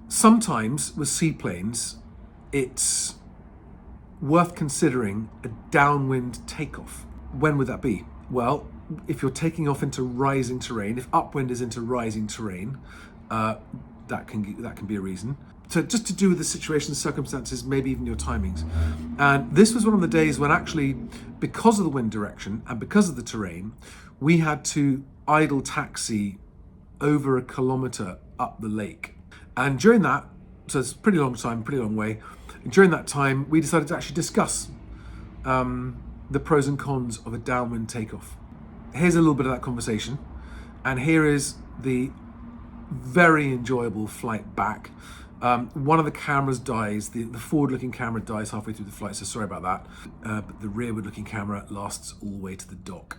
Sometimes with seaplanes, it's worth considering a downwind takeoff. When would that be? Well, if you're taking off into rising terrain, if upwind is into rising terrain, that can be a reason. So just to do with the situation, circumstances, maybe even your timings. And this was one of the days when actually, because of the wind direction and because of the terrain, we had to idle taxi over 1 kilometer up the lake. And during that, so it's a pretty long time, pretty long way. And during that time, we decided to actually discuss the pros and cons of a downwind takeoff. Here's a little bit of that conversation. And here is the very enjoyable flight back. One of the cameras dies, the forward-looking camera dies halfway through the flight, so sorry about that. But the rearward-looking camera lasts all the way to the dock.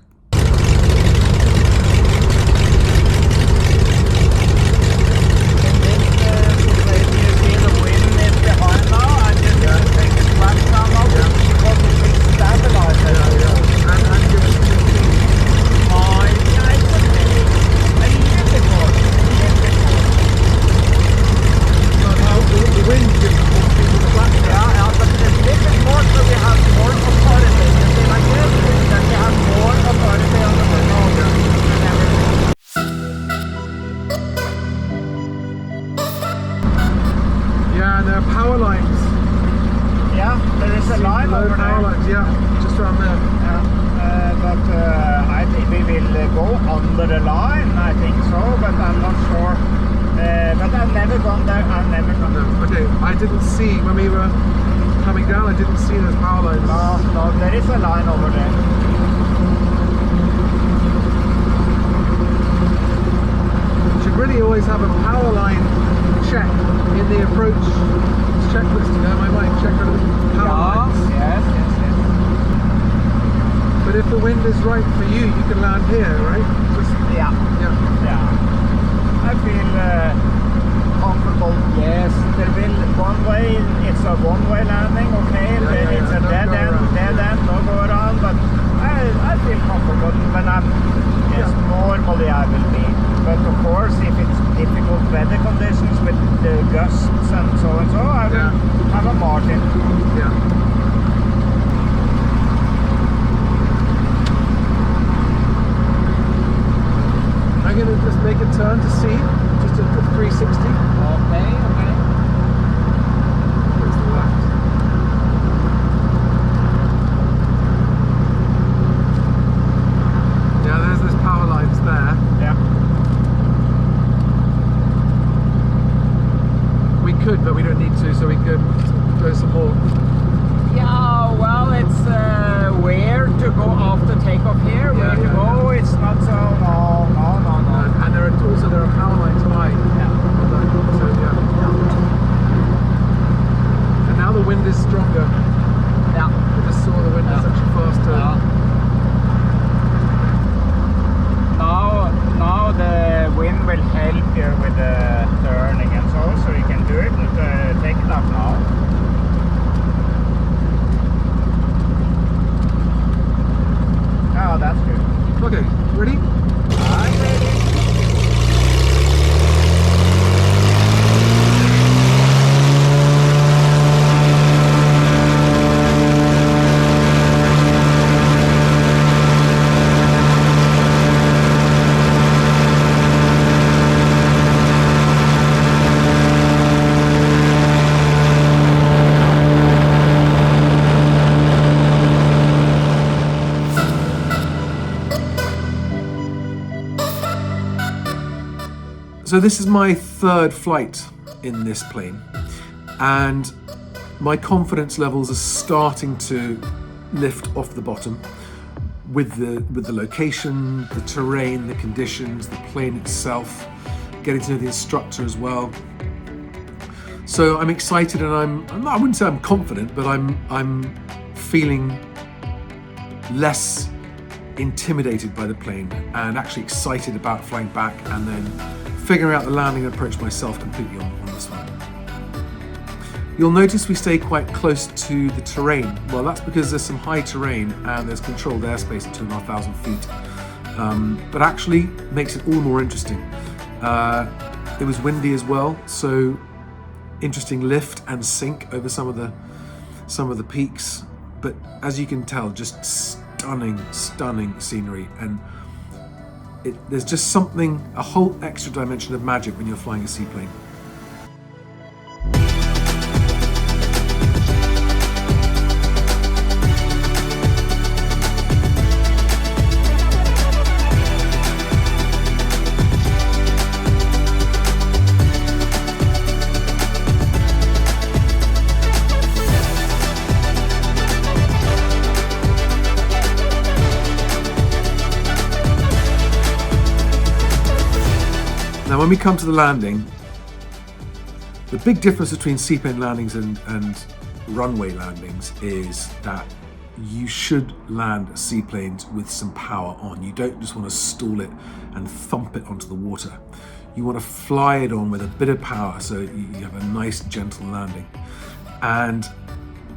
Have a power line check in the approach checklist, you know, I might check out the power lines. Yes. But if the wind is right for you, you can land here, right? Yeah. I feel comfortable. Yes, there will one way. It's a one-way landing. Okay, it's a dead end, no go around. But I feel comfortable when I'm. Yes, normally I will be. But of course, if it's difficult weather conditions with the gusts and so, I will have a margin. Yeah. I'm going to just make a turn to see, just a 360. Okay. Where's the left? Yeah, there's those power lines there. Yeah. We could, but we don't need to, so we could go some more. Yeah, well, it's where to go after takeoff here. Where to go, it's not so, no. And there are power lines high. So, and now the wind is stronger. Yeah. I just saw the wind is actually faster. Now the wind will help you with the turning and so you can do it and take it up now. Oh, that's good. Okay, ready? I'm ready. So this is my third flight in this plane, and my confidence levels are starting to lift off the bottom with the location, the terrain, the conditions, the plane itself, getting to know the instructor as well. So I'm excited, and I wouldn't say I'm confident, but I'm feeling less intimidated by the plane and actually excited about flying back and then figuring out the landing approach myself completely on this one. You'll notice we stay quite close to the terrain. Well, that's because there's some high terrain and there's controlled airspace at 2,500 feet, but actually makes it all more interesting. It was windy as well, so interesting lift and sink over some of the peaks. But as you can tell, just stunning scenery, and there's just something, a whole extra dimension of magic when you're flying a seaplane. Now, when we come to the landing, the big difference between seaplane landings and runway landings is that you should land seaplanes with some power on. You don't just want to stall it and thump it onto the water. You want to fly it on with a bit of power so you have a nice, gentle landing. And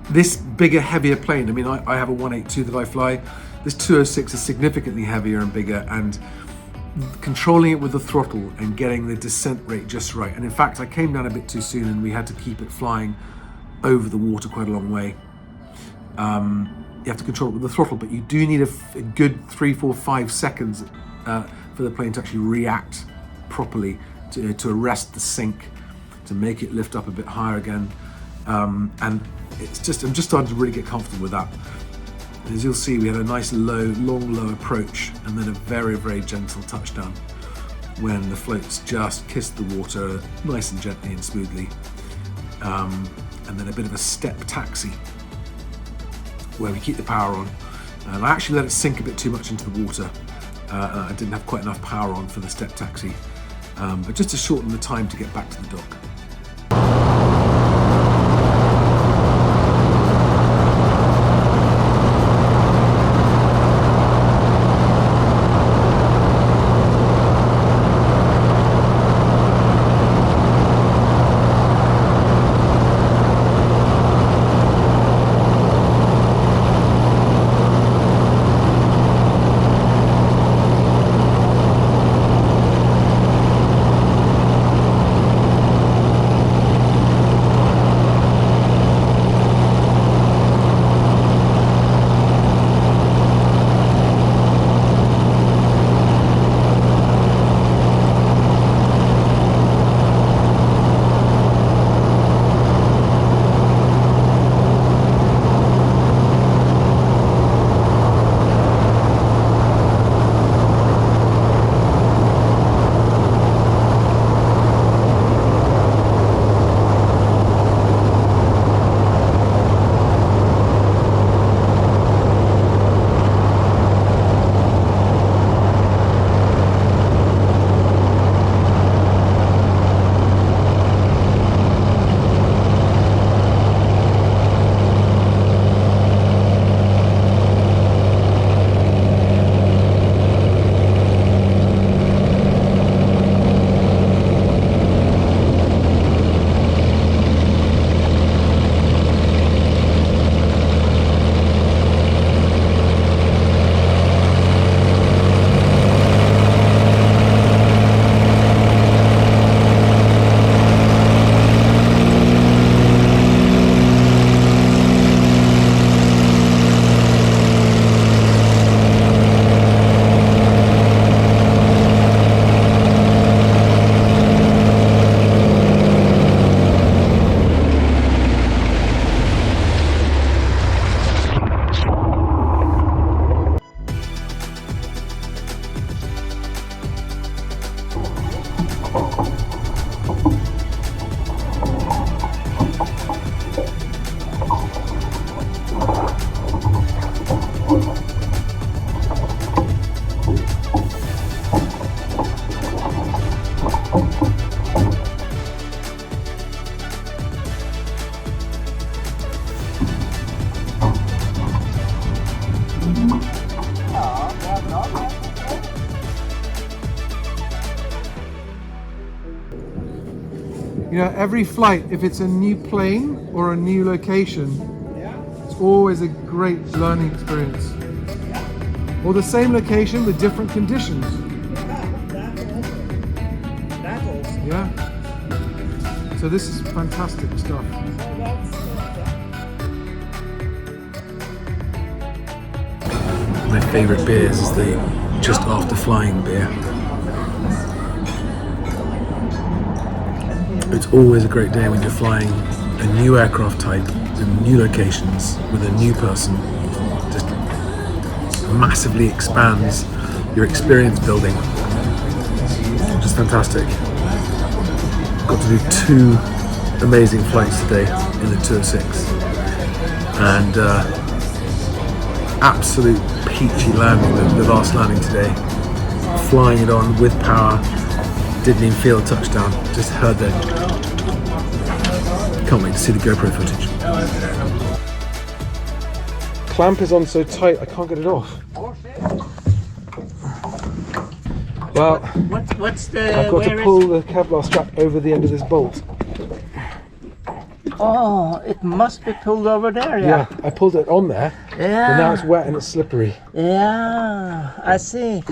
this bigger, heavier plane, I mean, I have a 182 that I fly. This 206 is significantly heavier and bigger, and controlling it with the throttle and getting the descent rate just right. And in fact, I came down a bit too soon and we had to keep it flying over the water quite a long way. You have to control it with the throttle, but you do need a good 3, 4, 5 seconds for the plane to actually react properly to arrest the sink, to make it lift up a bit higher again. And I'm just starting to really get comfortable with that. As you'll see, we had a nice long low approach, and then a very, very gentle touchdown when the floats just kissed the water nice and gently and smoothly. And then a bit of a step taxi where we keep the power on. And I actually let it sink a bit too much into the water. I didn't have quite enough power on for the step taxi, but just to shorten the time to get back to the dock. You know, every flight, if it's a new plane or a new location, it's always a great learning experience. Or the same location with different conditions. That's awesome. Yeah. So this is fantastic stuff. My favourite beers is the just after flying beer. It's always a great day when you're flying a new aircraft type in new locations with a new person. Just massively expands your experience building. Just fantastic. Got to do 2 amazing flights today in the 206, and absolute peachy landing, the last landing today. Flying it on with power, didn't even feel a touchdown, just heard that. Can't wait to see the GoPro footage. Clamp is on so tight I can't get it off. Well, what's the? I've got to pull the Kevlar strap over the end of this bolt. Oh, it must be pulled over there. Yeah, I pulled it on there. Yeah. But now it's wet and it's slippery. Yeah, I see.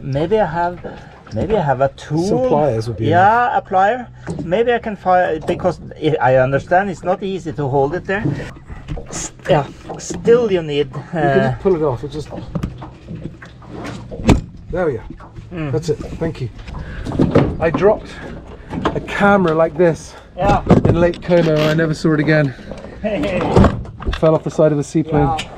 Maybe I have a tool. Some pliers would be. Yeah, a plier. Maybe I can fire it, because I understand it's not easy to hold it there. Yeah. Still, you need. You can just pull it off. It's just. There we go. That's it. Thank you. I dropped a camera like this in Lake Como and I never saw it again. Fell off the side of a seaplane. Yeah.